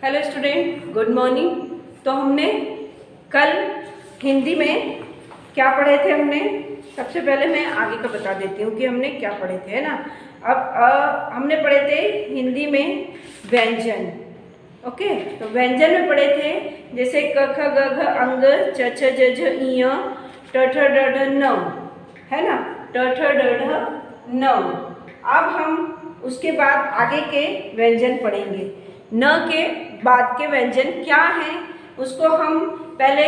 Hello student, good morning. तो हमने कल हिंदी में क्या पढ़े थे? सबसे पहले मैं आगे का बता देती हूँ कि हमने क्या पढ़े थे, है ना। अब हमने पढ़े थे हिंदी में व्यंजन। ओके, तो व्यंजन में पढ़े थे जैसे क ख ग घ अंग, च छ ज झ ञ, ट ठ ड ढ न, है ना, ट ठ ड ढ न। अब हम उसके बाद आगे के व्यंजन पढ़ेंगे। न के बाद के व्यंजन क्या हैं उसको हम पहले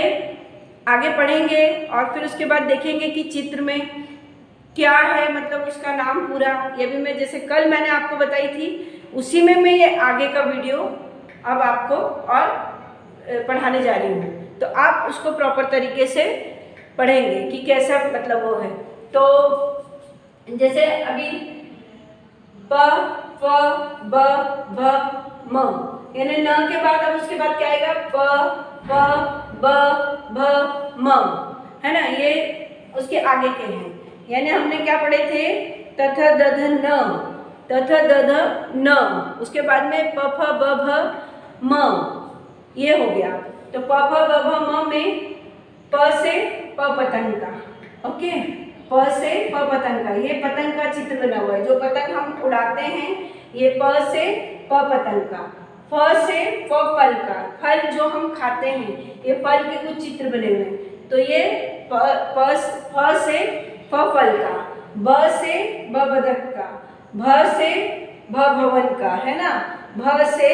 आगे पढ़ेंगे और फिर उसके बाद देखेंगे कि चित्र में क्या है, मतलब उसका नाम पूरा। ये भी मैं जैसे कल मैंने आपको बताई थी उसी में मैं ये आगे का वीडियो अब आपको और पढ़ाने जा रही हूँ। तो आप उसको प्रॉपर तरीके से पढ़ेंगे कि कैसा मतलब वो है। तो जैसे अभी प फ ब भ म, यानी न के बाद अब उसके बाद क्या आएगा? प फ ब भ म, है ना। ये उसके आगे के हैं। यानी हमने क्या पढ़े थे? तथ दध न, तथ दध न, उसके बाद में प फ ब भ म, ये हो गया। तो प फ ब भ म में प से प पतंग का, ओके, प से प पतंग का, ये पतंग का चित्र बना हुआ है। जो पतंग हम उड़ाते हैं ये प से प पतंग का। फ से फ फल का, फल जो हम खाते हैं ये फल के कुछ चित्र बने हुए हैं। तो ये फ से फ फल का, ब से ब बदक का, भ से भ भवन का, है ना, भ से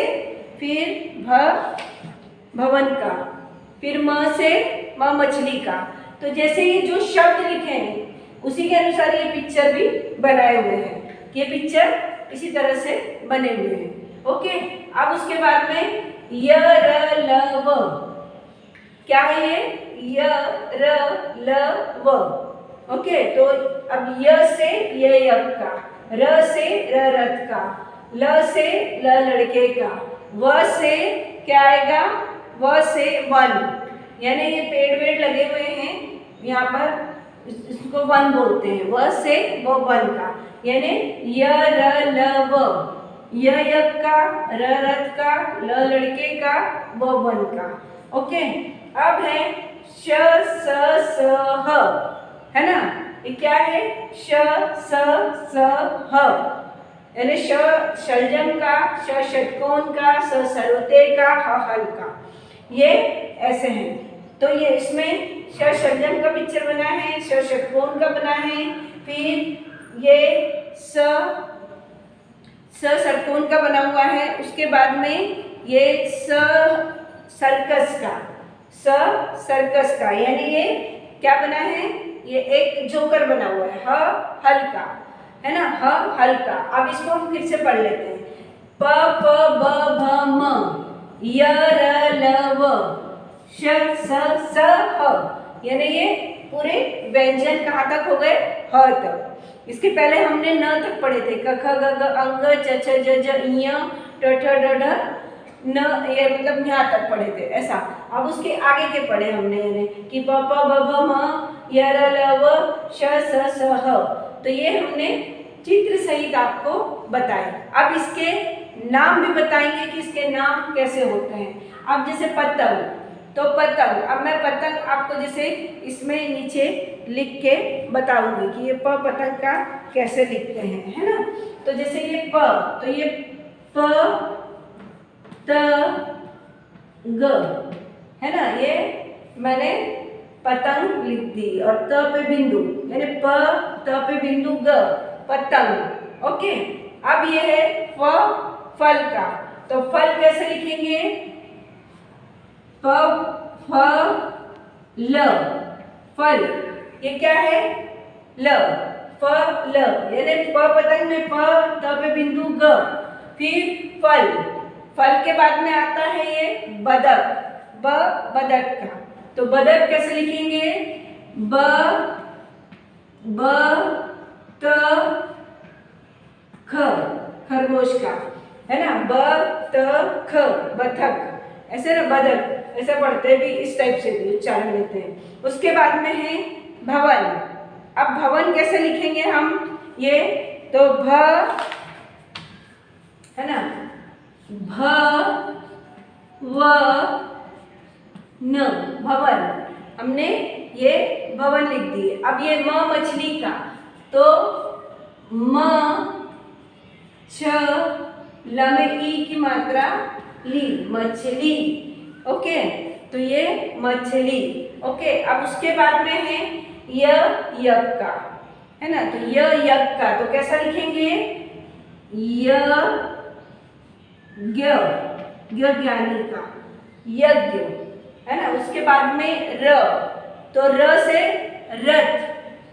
फिर भ भवन का, फिर म से म मछली का। तो जैसे ये जो शब्द लिखे हैं उसी के अनुसार ये पिक्चर भी बनाए हुए हैं। ये पिक्चर इसी तरह से बने हुए हैं। ओके, अब उसके बाद में य र ल व, क्या है ये? य र ल व। ओके, तो अब य से य यक का, र से र रथ का, ल से ल लड़के का, व से क्या आएगा? व से वन, यानी ये पेड़ वेड़ लगे हुए हैं यहाँ पर, इसको वन बोलते हैं। व से वो वन का, यानी य र ल व, य यक का, र रथ का, ल लड़के का, व वन का। ओके, अब है श स स ह, है ना। ये क्या है? श स स ह, यानी श शलजम का, श षटकोण का, स सर्वते का, ह हल का। ये ऐसे हैं। तो ये इसमें श शलजम का पिक्चर बना है, श षटकोण का बना है, फिर ये स षटकोण का बना हुआ है। उसके बाद में ये स सर्कस का, स सर्कस का, यानी ये क्या बना है? ये एक जोकर बना हुआ है, ह हल का, है ना, ह हल का। अब इसको हम फिर से पढ़ लेते हैं। प फ ब भ म, य र ल व, श स स ह, यानी ये पूरे व्यंजन कहाँ तक हो गए? ह तक। इसके पहले हमने न तक पढ़े थे। क ख ग घ अंग, च छ ज झ ञ, ट ठ ड ढ न, ये मतलब यहाँ तक पढ़े थे ऐसा। अब उसके आगे के पढ़े हमने, यानी कि प प ब भ म, य र ल व, श स स ह। तो ये हमने चित्र सहित आपको बताए। अब इसके नाम भी बताएंगे कि इसके नाम कैसे होते हैं। अब जैसे पतंग, तो पतंग, अब मैं पतंग आपको जैसे इसमें नीचे लिख के बताऊंगी कि ये प पतंग का कैसे लिखते हैं, है ना। तो जैसे ये प, तो ये प त ग, है ना, ये मैंने पतंग लिख दी, और त पे बिंदु, यानी प त पे बिंदु ग, पतंग। ओके, अब ये है फ फल का। तो फल कैसे लिखेंगे? फ फ ल, फल, ये क्या है? ल, फ ल, यानी प पतंग में प, त पे बिंदु ग, फिर फल, फल के बाद में आता है ये बदक, ब बदक का। तो बदक कैसे लिखेंगे? ब ब त ख, खरगोश का, है ना, ब त ख, बतख, ऐसे ना, बदक, ऐसा पढ़ते भी, इस टाइप से भी उच्चारण लेते हैं। उसके बाद में है भवन। अब भवन कैसे लिखेंगे हम? ये तो भ, है ना, भ न भवन, हमने ये भवन लिख दिए। अब ये म मछली का, तो म छ ल में ई की मात्रा ली, मछली। ओके, तो ये मछली। ओके, अब उसके बाद में है य यक का, है ना, तो य यक का तो कैसा लिखेंगे, य ज्ञ, ज्ञानी का, यज्ञ, है ना। उसके बाद में र, तो र से रथ,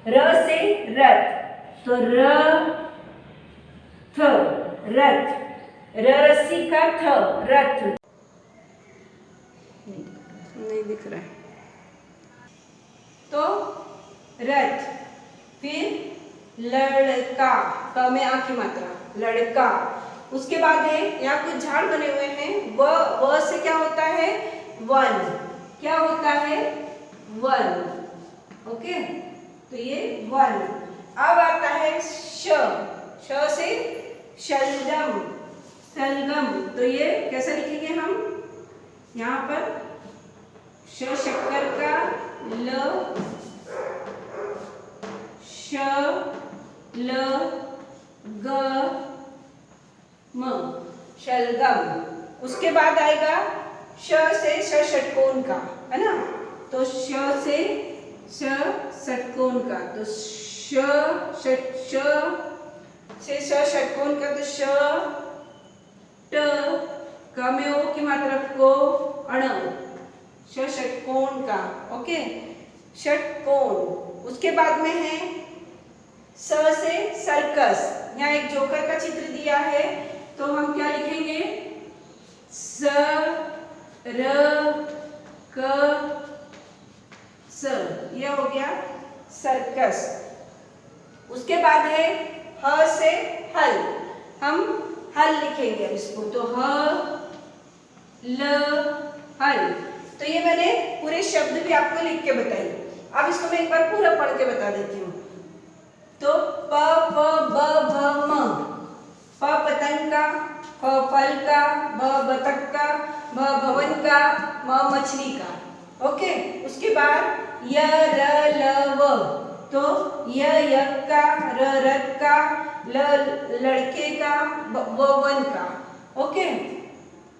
र से रथ, तो र थ रथ, र रस्सी का थ रथ, नहीं दिख रहा है, तो रथ। फिर लड़का, क में आ की मात्रा, लड़का। उसके बाद है यहाँ कुछ झाड़ बने हुए हैं, व से क्या होता है, वन, क्या होता है, वन। ओके, तो ये वन। अब आता है श, श से शलगम, शलगम, तो ये कैसा लिखेंगे हम, यहाँ पर श शक्कर का, ल श ल ग म, शलगम। उसके बाद आएगा श से षटकोण का, है ना, तो श से षटकोण का, तो श से षटकोण का, तो श ट, क में ओ की मात्रा को, अण, षटकोण का। ओके, षटकोण। उसके बाद में है स से सर्कस, यहाँ एक जोकर का चित्र दिया है, तो हम क्या लिखेंगे, स र क स, ये हो गया सर्कस। उसके बाद है ह से हल, हम हल लिखेंगे अब इसको, तो ह ल हल। तो ये मैंने पूरे शब्द भी आपको लिख के बताई। अब इसको मैं एक बार पूरा पढ़ के बता देती हूँ। तो प फ ब भ म, प पतंग का, फ फल का, ब बतख का, भ भवन का, म मछली का। ओके, उसके बाद य र ल व, तो य यक का, र रथ का, ल लड़के का, व वन का। ओके,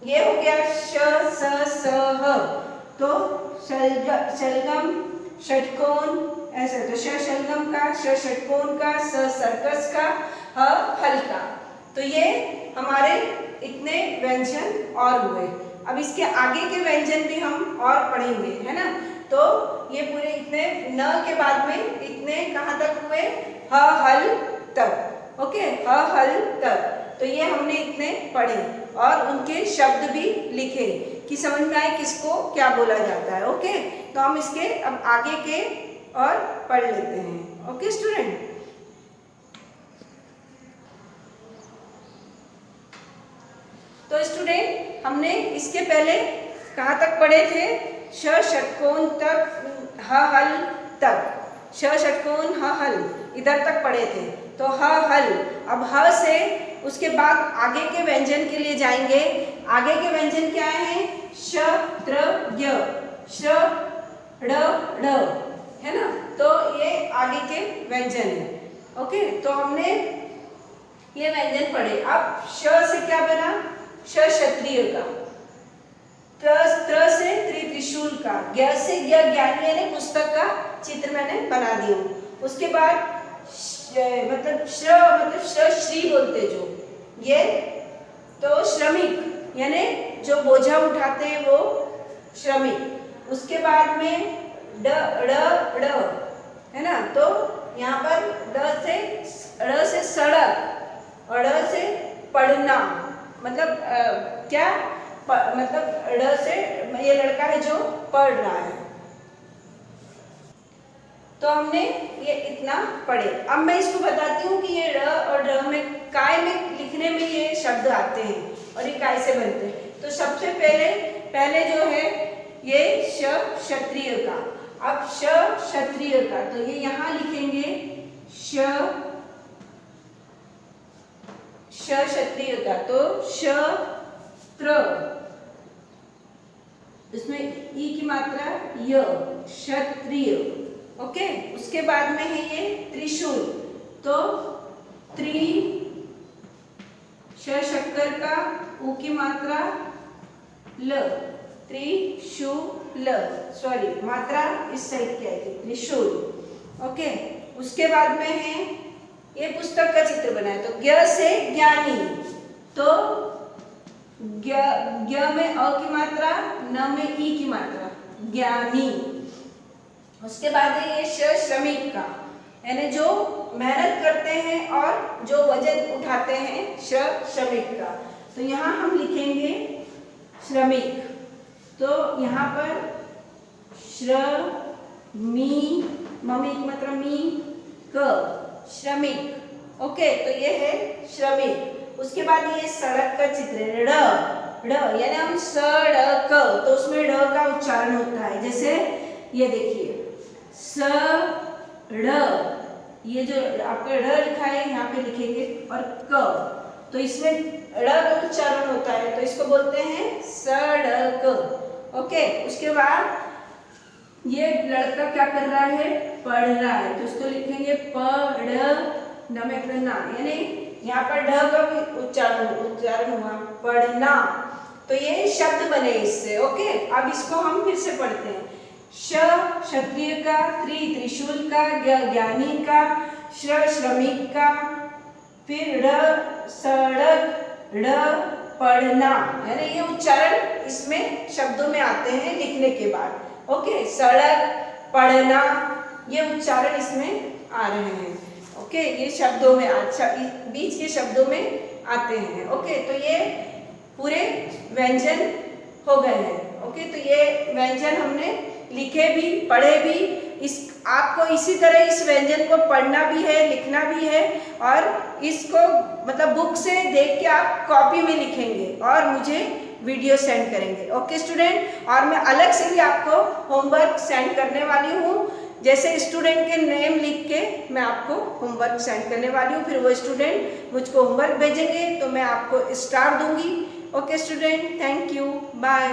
ये हो गया श स स ह, तो शलगम, षटकोण, ऐसे, तो श शलगम का, श षटकोण का, स सर्कस का, ह हल का। तो ये हमारे इतने व्यंजन और हुए। अब इसके आगे के व्यंजन भी हम और पढ़ेंगे, है ना। तो ये पूरे इतने न के बाद में इतने कहाँ तक हुए, ह हल तक। ओके, ह हल तक, तो ये हमने इतने पढ़े और उनके शब्द भी लिखे कि समझ में आए किसको क्या बोला जाता है। ओके, तो हम इसके अब आगे के और पढ़ लेते हैं। ओके स्टूडेंट, तो स्टूडेंट हमने इसके पहले कहाँ तक पढ़े थे, श षटकोण तक, ह हल तक, श षटकोण ह हल इधर तक पढ़े थे। तो ह हल, अब ह से उसके बाद आगे के व्यंजन के लिए जाएंगे। आगे के व्यंजन क्या है, श त्र ज्ञ, श ड़ ढ, है ना, तो ये आगे के व्यंजन है। ओके, तो हमने ये व्यंजन पढ़े। अब श से क्या बना, श क्षत्रिय का, त्र से त्रिशूल का, ज्ञ से ज्ञानी यानी पुस्तक का चित्र मैंने बना दिया। उसके बाद मतलब श्री बोलते जो, ये तो श्रमिक यानी जो बोझा उठाते हैं वो श्रमिक। उसके बाद में ड ड़ ड़, है ना, तो यहाँ पर ड़ से सड़क, अड़ से पढ़ना, मतलब क्या, मतलब ड़ से ये लड़का है जो पढ़ रहा है। तो हमने ये इतना पढ़े। अब मैं इसको बताती हूँ कि ये ड़ और ढ में काय में लिखने में ये शब्द आते हैं और ये काय से बनते हैं। तो सबसे पहले जो है ये श क्षत्रिय का। अब श क्षत्रिय का, तो ये यहाँ लिखेंगे श क्षत्रिय का, तो श त्र, इसमें ई ई की मात्रा य, क्षत्रिय। ओके, उसके बाद में है ये त्रिशूल, तो त्रि, श शक्कर का, उ की मात्रा ल, त्रिशूल, सॉरी मात्रा इस साइड की आएगी, त्रिशूल। ओके, उसके बाद में है ये पुस्तक का चित्र बनाया, तो ज्ञ से ज्ञानी, तो ज्ञ में अ की मात्रा, न में ई की मात्रा, ज्ञानी। उसके बाद है ये श्रमिक का, यानी जो मेहनत करते हैं और जो वजन उठाते हैं, श्रमिक का। तो यहाँ हम लिखेंगे श्रमिक, तो यहाँ पर श्रमी, मम्मी की मात्रा मी, क, श्रमिक। ओके, तो ये है श्रमिक। उसके बाद ये सड़क का चित्र है, ड़, यानी हम सड़क, तो उसमें ड़ का उच्चारण होता है, जैसे ये देखिए सड़, ये जो आपका ड़ लिखा है यहाँ पे लिखेंगे, और क, तो इसमें ड़ का उच्चारण होता है, तो इसको बोलते हैं सड़क। ओके, उसके बाद ये लड़का क्या कर रहा है, पढ़ रहा है, तो इसको लिखेंगे पढ़, न में पढ़ना, यानी यहाँ पर ढ का उच्चारण हुआ, पढ़ना। तो ये शब्द बने इससे। ओके, अब इसको हम फिर से पढ़ते हैं। श क्षत्रिय का, त्रि त्रिशूल का, ज्ञानी का, श्रमिक का, फिर ड़ सड़क, ड़ पढ़ना, यानी ये उच्चारण इसमें शब्दों में आते हैं लिखने के बाद। ओके, सड़क, पढ़ना, ये उच्चारण इसमें आ रहे हैं। ओके, ये शब्दों में, अच्छा बीच के शब्दों में आते हैं। ओके, तो ये पूरे व्यंजन हो गए हैं। ओके, तो ये व्यंजन हमने लिखे भी, पढ़े भी। इस आपको इसी तरह इस व्यंजन को पढ़ना भी है, लिखना भी है, और इसको मतलब बुक से देख के आप कॉपी में लिखेंगे और मुझे वीडियो सेंड करेंगे। ओके स्टूडेंट, और मैं अलग से भी आपको होमवर्क सेंड करने वाली हूँ, जैसे स्टूडेंट के नेम लिख के मैं आपको होमवर्क सेंड करने वाली हूँ, फिर वो स्टूडेंट मुझको होमवर्क भेजेंगे तो मैं आपको स्टार दूंगी। Okay student, thank you, bye.